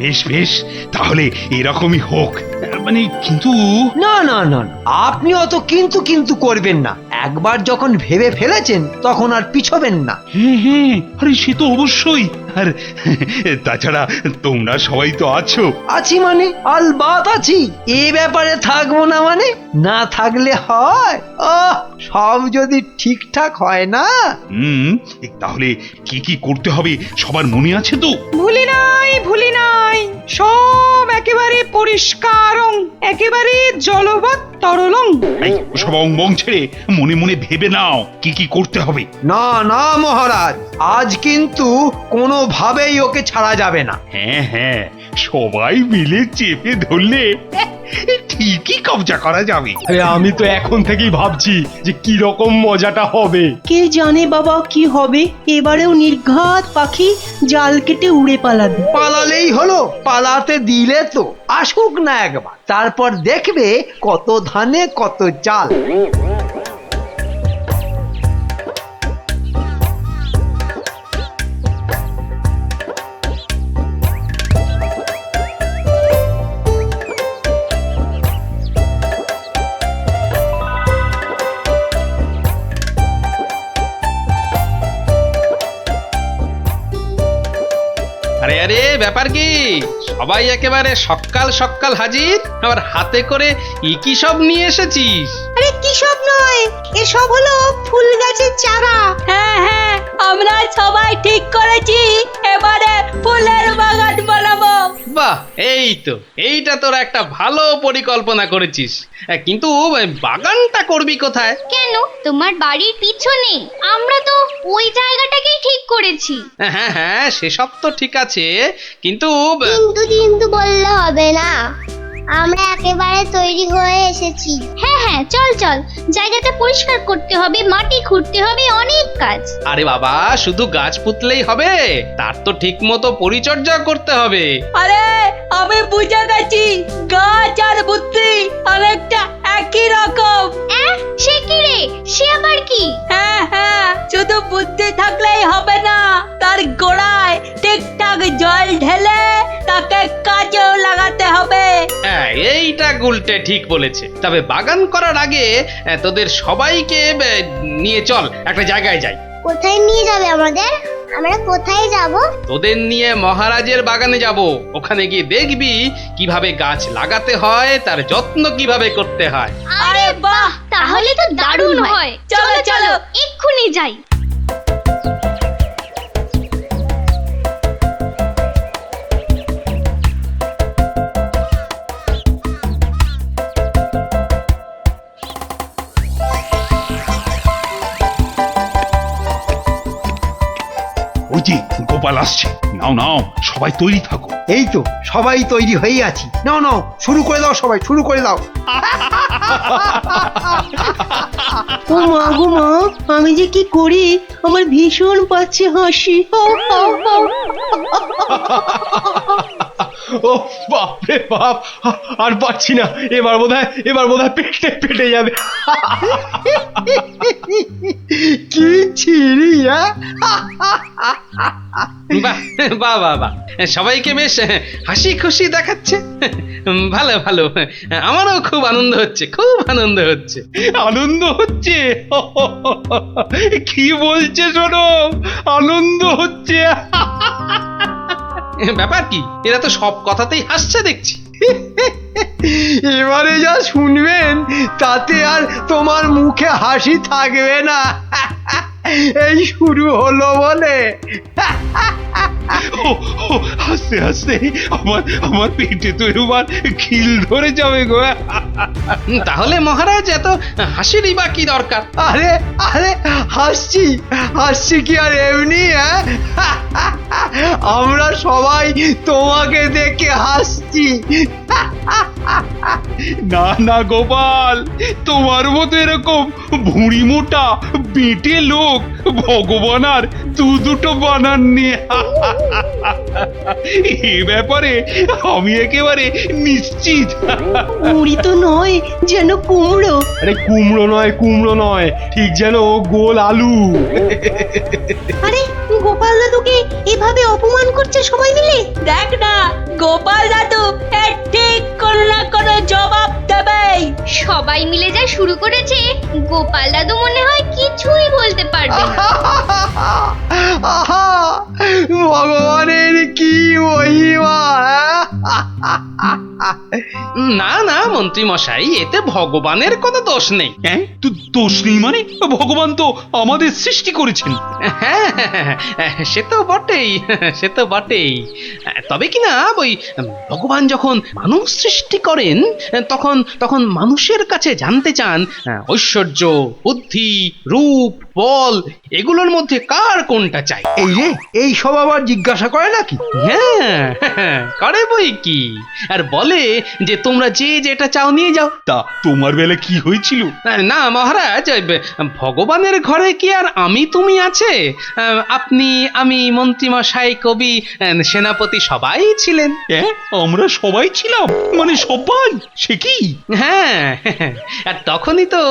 বেশ বেশ, তাহলে এরকমই হোক। মানে কিন্তু না না না না, আপনি অত কিন্তু কিন্তু করবেন না। একবার যখন ভেবে ফেলেছেন তখন আর পিছবেন না। হ্যাঁ হ্যাঁ, আরে সে তো অবশ্যই। আর তাছাড়া তোমরা সবাই তো আছো। আছি মানে আলবাত আছি। এ ব্যাপারে থাকবো না মানে? না থাকলে হয়? সব যদি ঠিকঠাক হয় না। তাহলে কি কি করতে হবে সবার মনে আছে তো? ভুলি নাই, সব একেবারে পরিষ্কার, একেবারে জলবৎ তরলং। এই সব অঙ্গং ছেড়ে মনে মনে ভেবে নাও কি কি করতে হবে। না না মহারাজ, আজ কিন্তু কোনোভাবেই ওকে ছাড়া যাবে না। হ্যাঁ হ্যাঁ, সবাই মিলে চেপে ধরলে ঠিকই কবজা করা যাবে। আমি তো এখন থেকেই ভাবছি যে কি রকম মজাটা হবে। কে জানে বাবা কি হবে। এবারেও নির্ঘাত পাখি জাল কেটে উড়ে পালাবে। পালালেই হলো, পালাতে দিলে তো আসুক না একবার, তারপর দেখবে কত ধানে কত চাল। আরে আরে, ব্যাপার কি? সবাই একেবারে সকাল সকাল হাজির, আবার হাতে করে কি সব নিয়ে এসেছিস? আরে কি সব নয়, এসব হলো ফুল গাছের চারা। হ্যাঁ হ্যাঁ, আমরা সবাই ঠিক করেছি এবারে ফুলের বাগান বানাবো। বাহ, এইটা তোরা একটা ভালো পরিকল্পনা করেছিস। কিন্তু বাগানটা করবি কোথায়? কেন, তোমার বাড়ির পিছনে? আমরা তো ওই জায়গাটাকেই ঠিক করেছি। হ্যাঁ হ্যাঁ, সেসব তো ঠিক আছে, কিন্তু কিন্তু বললে হবে না, আমরা একেবারে তৈরি হয়ে এসেছি। হ্যাঁ হ্যাঁ, চল চল, জায়গাটা পরিষ্কার করতে হবে, মাটি খুঁড়তে হবে, অনেক কাজ। আরে বাবা, শুধু গাছ পুঁতলেই হবে? তার তো ঠিক মতো পরিচর্যা করতে হবে। আরে আমি বুঝে গেছি, গাছ আর বুদ্ধি অনেকটা একই রকম। সে কি রে? সে আবার কি? হ্যাঁ হ্যাঁ, শুধু বুদ্ধি থাকলেই হবে না, তার গোড়ায় ঠিকঠাক জল ঢেলে তাকে কাজেও লাগাতে হবে। হ্যাঁ, এইটা গুলটে ঠিক বলেছে। তবে বাগান করার আগে তোদের সবাইকে নিয়ে চল একটা জায়গায় যাই। কোথায় নিয়ে যাবে আমাদের? আমরা কোথায় যাব? তোদের নিয়ে মহারাজের বাগানে যাব। ওখানে গিয়ে দেখবি কিভাবে গাছ লাগাতে হয়, তার যত্ন কিভাবে করতে হয়। আরে বাহ, তাহলে তো দারুণ হয়। চলো চলো, এক্ষুনি যাই। ওই যে গোপাল আসছে, নাও নাও সবাই তৈরি থাকো। এই তো সবাই তৈরি হয়ে আছি। নাও নাও, শুরু করে দাও, সবাই শুরু করে দাও। ও মা গো মা, আমি যে কি করি, আমার ভীষণ পাচ্ছে হাসি। ও বাপ রে বাপ, আর পাচ্ছি না। এবার বোধহয় পেটে যাবে। কি ছিড়ি! বাহ বাহ বাহ বাহ, সবাইকে বেশ হাসি খুশি দেখাচ্ছে। ভালো ভালো, আমারও খুব আনন্দ হচ্ছে, খুব আনন্দ হচ্ছে। আনন্দ হচ্ছে? কি বলছে শোনো, আনন্দ হচ্ছে। ব্যাপার কি? এরা তো সব কথাতেই হাসছে দেখছি। এবারে যা শুনবেন তাতে আর তোমার মুখে হাসি থাকবে না। এই শুরু হলো বলে। হাসতে হাসতে আমার পেটে তো এবার খিল ধরে যাবে গো। তাহলে মহারাজ এত হাসিরই বা কি দরকার? আরে আরে, হাসছি কি আর এমনি? আমরা সবাই তোমাকে দেখে হাসছি। না না গোপাল, তোমার মতো এরকম ভুঁড়ি মোটা বেটে লোক ভগবান আর দুটো বানাননি। এ ব্যাপারে আমি একেবারে নিশ্চিত। মুড়ি তো নয়, যেন কুমড়ো। আরে কুমড়ো নয়, ঠিক যেন গোল আলু। আরে গোপাল দাদুকে এভাবে অপমান করছে সবাই মিলে? দেখ না, গোপাল দাদু এর ঠিক কোনো না কোনো জবাব দেবেই। সবাই মিলে যা শুরু করেছে, গোপাল দাদু মনে হয় কিছুই বলতে পারবে না। আহা, ভগবানের কি মহিমা! না না মন্ত্রী মশাই, এতে ভগবানের কোনো দোষ নেই। হ্যাঁ, তো দোষ নেই মানে? ভগবান তো আমাদের সৃষ্টি করেছেন। হ্যাঁ, সে তো বটেই, সে তো বটেই। তবে কি না, ওই ভগবান যখন মানুষ সৃষ্টি করেন তখন তখন মানুষের কাছে জানতে চান ঐশ্বর্য, বুদ্ধি, রূপ, বল এগুলোর মধ্যে কার কোনটা চাই। এই রে, এই সব আবার জিজ্ঞাসা করে নাকি? হ্যাঁ, করে বই কি, আর বলে যে তোমরা যে যেটা চাও নিয়ে যাও। তা তোমার বেলা কি হয়েছিল? না মহারাজ, ওই ভগবানের ঘরে কি আর আমি তুমি আছে? আপনি, আমি, মন্ত্রীমশাই, কবি, সেনাপতি সবাই ছিলেন। হ্যাঁ, আমরা সবাই ছিলাম, মানে সবাই? সে কি? হ্যাঁ, আর তখনই তো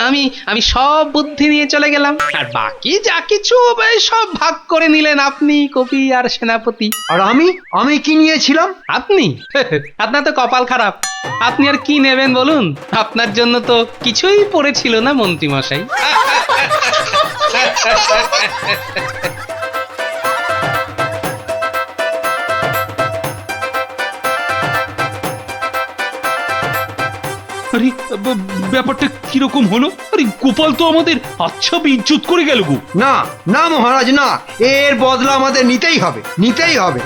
আমি আমি সব বুদ্ধি নিয়ে চলে গেলাম, আর বাকি যা কিছু সব ভাগ করে নিলেন আপনি, কবি আর সেনাপতি। আর আমি কি নিয়েছিলাম? আপনি? আপনার তো কপাল খারাপ, আপনি আর কি নেবেন বলুন? আপনার জন্য তো কিছুই পড়েছিল না মন্ত্রী মশাই। আরে ব্যাপারটা কিরকম হলো? আরে গোপাল তো আমাদের আচ্ছা বেইজ্জত করে গেল গো। না না মহারাজ, না, এর বদলা আমাদের নিতেই হবে, নিতেই হবে।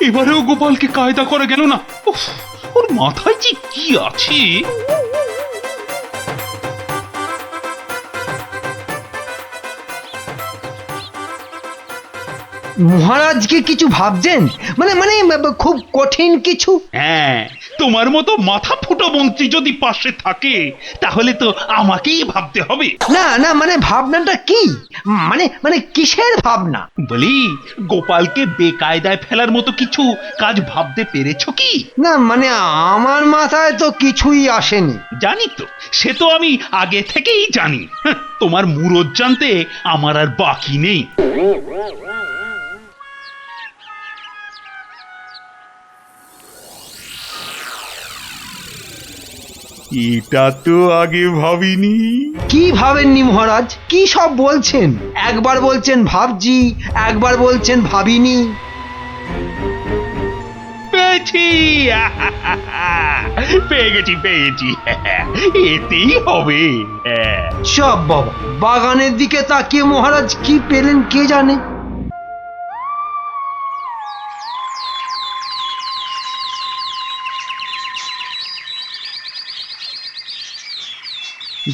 এবারেও গোপালকে কায়দা করা গেল না। উফ, ওর মাথায় যে কি আছে! মহারাজ কি কিছু ভাবছেন? মানে মানে খুব কঠিন কিছু? হ্যাঁ, তোমার মতো মাথা ফুটো মন্ত্রী যদি পাশে থাকে তাহলে তো আমাকেই ভাবতে হবে। না না, মানে ভাবনাটা কি? মানে মানে কিসের ভাবনা? বলি, গোপালকে বেকায়দায় ফেলার মতো কিছু কাজ ভাবতে পেরেছো কি? না মানে আমার মাথায় তো কিছুই আসেনি। জানি তো, সে তো আমি আগে থেকেই জানি। তোমার মুরদ জানতে আমার আর বাকি নেই। এটা তো আগে ভাবিনি। কি ভাবেননি মহারাজ? কি সব বলছেন? একবার বলছেন ভাবছি, একবার বলছেন ভাবিনি। পেয়েছি, পেয়ে গেছি। এতেই হবে। সব বাবা, বাগানের দিকে তাকিয়ে মহারাজ কি পেলেন কে জানে।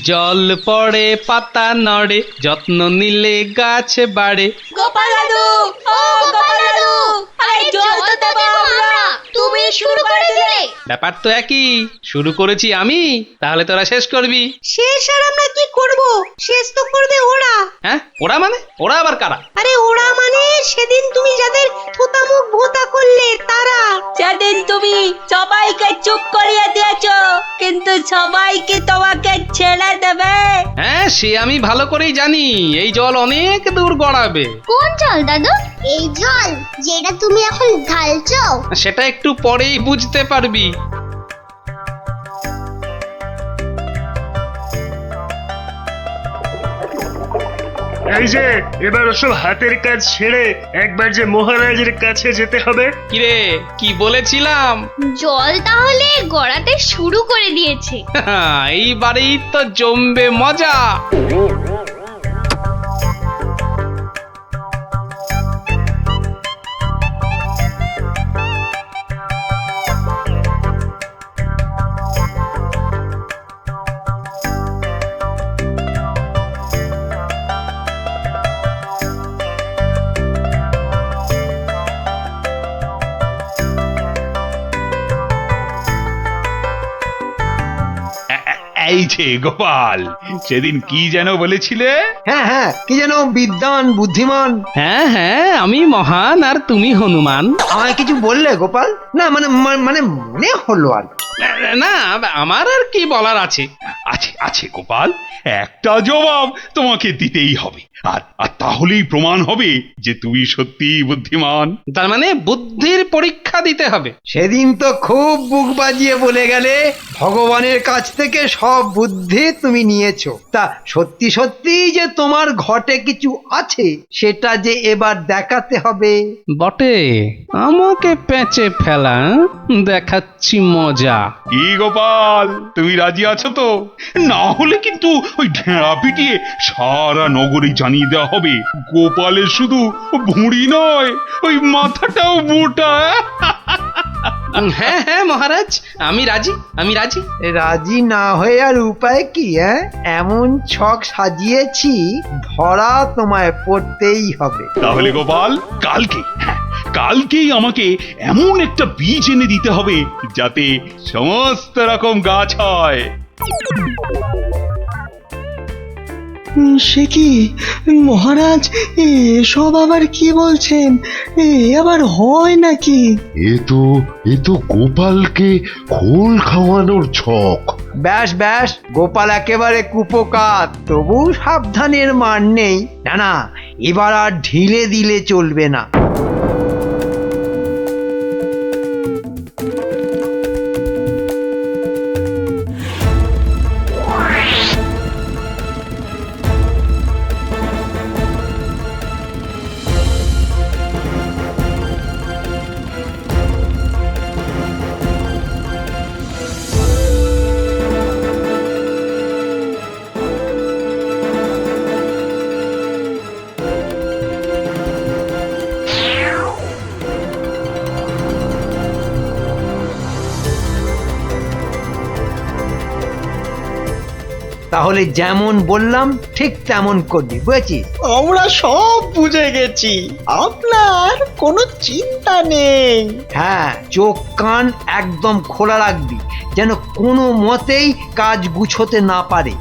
জল পড়ে, পাতা নড়ে, যত্ন নিলে গাছ বাড়ে। গোপাল দাদু, ও গোপাল দাদু, আরে জল তো দেবো আমরা, তুমি শুরু করে দিলে। ব্যাপার তো একই, শুরু করেছি আমি, তাহলে তোরা শেষ করবি। শেষ আর আমরা কি করব? শেষ তো করবে ওরা। হ্যাঁ, ওরা মানে? ওরা আবার কারা? আরে ওরা মানে সেদিন তুমি যাদের থোতা মুখ ভোতা করলে তারা। সেদিন তুমি সবাইকে চুপ করিয়ে দিয়েছো, কিন্তু সবাইকে তোমাকে ছেড়ে দেবে। হ্যাঁ, সে আমি ভালো করেই জানি, এই জল অনেক দূর গড়াবে। কোন জল দাদু? এই জল যেটা তুমি এখন ঢালছো? সেটা একটু পরেই বুঝতে পারবি। এই যে এবার ওসব হাতের কাজ ছেড়ে একবার যে মহারাজের কাছে যেতে হবে। কিরে, কি বলেছিলাম? জল তাহলে গড়াতে শুরু করে দিয়েছে। এইবারেই তো জমবে মজা। এই যে গোপাল, সেদিন কি যেন বলেছিলে? হ্যাঁ হ্যাঁ, কি যেন বিদ্বান বুদ্ধিমান, হ্যাঁ হ্যাঁ, আমি মহান আর তুমি হনুমান। আমায় কিছু বললে গোপাল? না মানে মানে মনে হলো আর কি। না, আমার আর কি বলার আছে। আছে আছে গোপাল, একটা জবাব তোমাকে দিতেই হবে, আর আর তাহলেই প্রমাণ হবে যে তুমি সত্যিই বুদ্ধিমান। তার মানে বুদ্ধির পরীক্ষা দিতে হবে। সেদিন তো খুব বুক বাজিয়ে বলে গেলে ভগবানের কাছ থেকে সব বুদ্ধি তুমি নিয়েছো। তা সত্যি সত্যি যে তোমার ঘটে কিছু আছে সেটা যে এবার দেখাতে হবে। বটে, আমাকে পেঁচে ফেলা, দেখাচ্ছি মজা। কি গোপাল, তুমি রাজি আছো তো? না হলে কিন্তু ওই ঢেঁড়া পিটিয়ে সারা নগরে জানিয়ে দেওয়া হবে গোপালের শুধু ভুঁড়ি নয়, ওই মাথাটাও মোটা। হ্যাঁ হ্যাঁ মহারাজ, আমি রাজি, আমি রাজি। রাজি না হয়ে আর উপায় কি? এমন ছক সাজিয়েছি, ধরা তোমায় পড়তেই হবে। তাহলে গোপাল, কালকে, হ্যাঁ, কালকেই আমাকে এমন একটা বীজ এনে দিতে হবে যাতে সমস্ত রকম গাছ হয়। সে কি মহারাজ, এসব আবার কি বলছেন? এ আবার হয় নাকি? এ তো গোপালকে খোল খাওয়ানোর ছক। ব্যাস ব্যাস, গোপাল একেবারে কুপোকাত, তবু সাবধানের মান নেই। না না, এবার আর ঢিলে দিলে চলবে না। তাহলে যেমন বললাম ঠিক তেমন করবি, বুঝেছিস? আমরা সব বুঝে গেছি, আপনার কোনো চিন্তা নেই। হ্যাঁ, চোখ কান একদম খোলা রাখবি, যেন কোনো মতেই কাজ গুছোতে না পারে।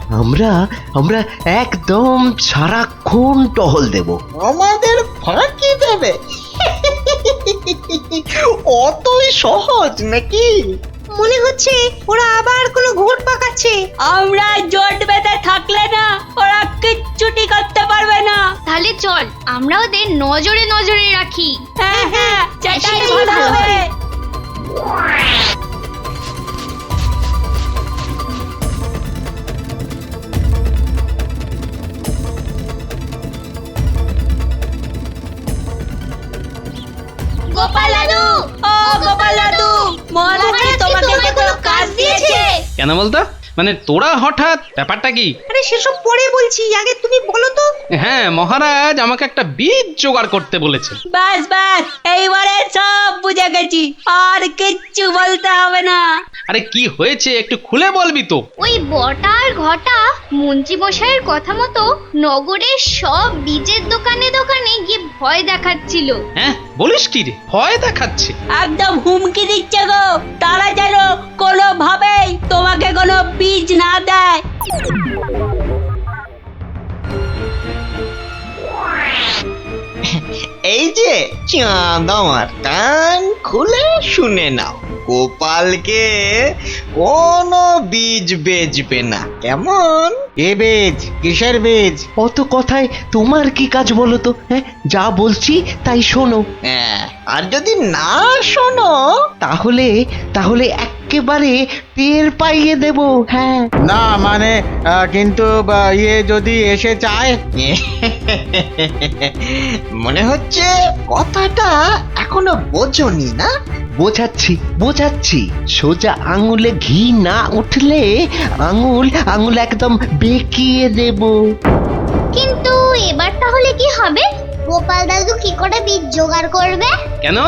আমরা একদম সারাক্ষণ টহল দেব। আমাদের ফাঁকি দেবে? অতই সহজ নাকি? মনে হচ্ছে ওরা আবার কোনো ঘোর পাকাচ্ছে। আমরা জোট বেঁধে থাকলে না ওরা কিচ্ছুটি করতে পারবে না। তাহলে চল আমরা ওদের নজরে নজরে রাখি। হ্যাঁ হ্যাঁ, সেটাই সেটাই ভালো ভালো হবে। গোপাল দাদু, ও গোপাল দাদু, মহারাজ কি তোমাকে কোনো কাজ দিয়েছে? কেন বলতো? মানে তোরা হঠাৎ, ব্যাপারটা কি? আরে সেসব পরে বলছি, আগে তুমি বলো তো। হ্যাঁ, মহারাজ আমাকে একটা বীজ জোগাড় করতে বলেছে। বাস বাস, এইবারে সব বুঝে গেছি, আর কিচ্ছু বলতে হবে না। আরে কি হয়েছে একটু খুলে বলবি তো? ওই বটা আর ঘটা মন্ত্রী মশাইয়ের কথা মতো নগরের সব বীজের দোকানে দোকানে গিয়ে ভয় দেখাচ্ছিল। হ্যাঁ, বলিস কি রে? ভয় দেখাচ্ছে? একদম হুমকি দিচ্ছে গো, তারা যেন কোনোভাবেই তোমাকে কোনো বীজ না দেয়। এই যে চাঁদ, আমার কান খুলে শুনে নাও, গোপালকে কোনো বীজ বেচবে না, কেমন? এ বীজ কিসের বীজ? অত কথায় তোমার কি কাজ বলো তো? হ্যাঁ, যা বলছি তাই শোনো। হ্যাঁ, আর যদি না শোনো তাহলে একেবারে টের পাইয়ে দেব। হ্যাঁ, না মানে কিন্তু ইয়ে যদি এসে চায়। মনে হচ্ছে কথাটা এখনো বোঝনি না? বোঝাচ্ছি। সোজা আঙুলে ঘি না উঠলে আঙুল একদম বেঁকিয়ে দেব। কিন্তু এবার তাহলে কি হবে? গোপাল দাদু কি করে বীজ জোগাড় করবে? কেন?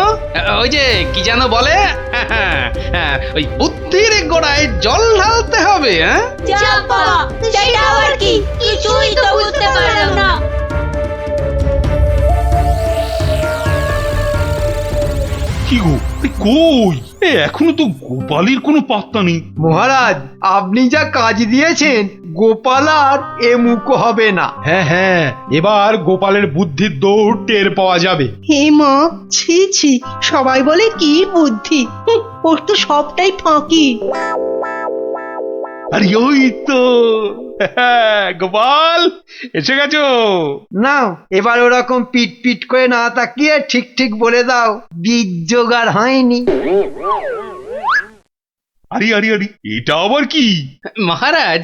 ওই যে কি যেন বলে, ওই বুদ্ধির গোড়ায় জল ঢালতে হবে। হ্যাঁ, যা বাবা, সেটা আবার কি? কিছুই তো বুঝতে পারলাম না। কি গো, কই? এখনো তো গোপালের কোনো পাত্তা নেই। মহারাজ আপনি যা কাজ দিয়েছেন গোপাল আর এ মুখ হবে না। হ্যাঁ হ্যাঁ, এবার গোপালের বুদ্ধির দৌড় টের পাওয়া যাবে। হে মা, ছি ছি, সবাই বলে কি বুদ্ধি, ওর তো সবটাই ফাঁকি। আরে ওই তো গোপাল এসে গেছো। না এবার ওরকম পিট পিট করে না তাকিয়ে ঠিক ঠিক বলে দাও বীজ জোগাড় হয়নি। আরে আরে আরে, এটা আবার কি? মহারাজ,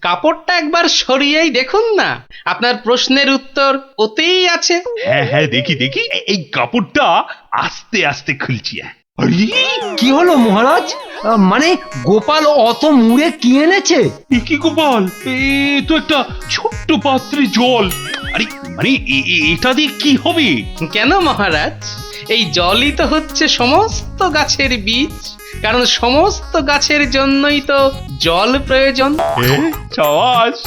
কাপড়টা একবার সরিয়েই দেখুন না, আপনার প্রশ্নের উত্তর ওতেই আছে। হ্যাঁ হ্যাঁ, দেখি দেখি, এই কাপড়টা আস্তে আস্তে খুলছি। আরে কি হলো মহারাজ? মানে গোপাল অত মুড়ে কি এনেছে? এ কি গোপাল, এ তো একটা ছোট্ট পাত্রে জল। আরে মানে এটা দিয়ে কি হবে? কেন মহারাজ, এই জলই তো হচ্ছে সমস্ত গাছের বীজ, কারণ সমস্ত গাছের জন্যই তো জল প্রয়োজন। সাবাস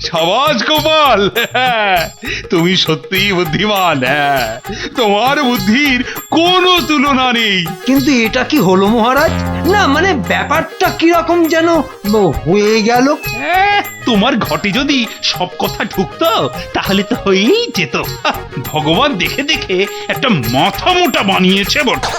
সাবাস গোপাল, তুমি সত্যিই বুদ্ধিমান। তোমার বুদ্ধির কোনো তুলনা নেই। কিন্তু এটা কি হলো মহারাজ? না মানে ব্যাপারটা কিরকম যেন হয়ে গেল। তোমার ঘটে যদি সব কথা ঢুকতো তাহলে তো হয়েই যেত। ভগবান দেখে দেখে একটা মাথা মোটা বানিয়েছে বটে।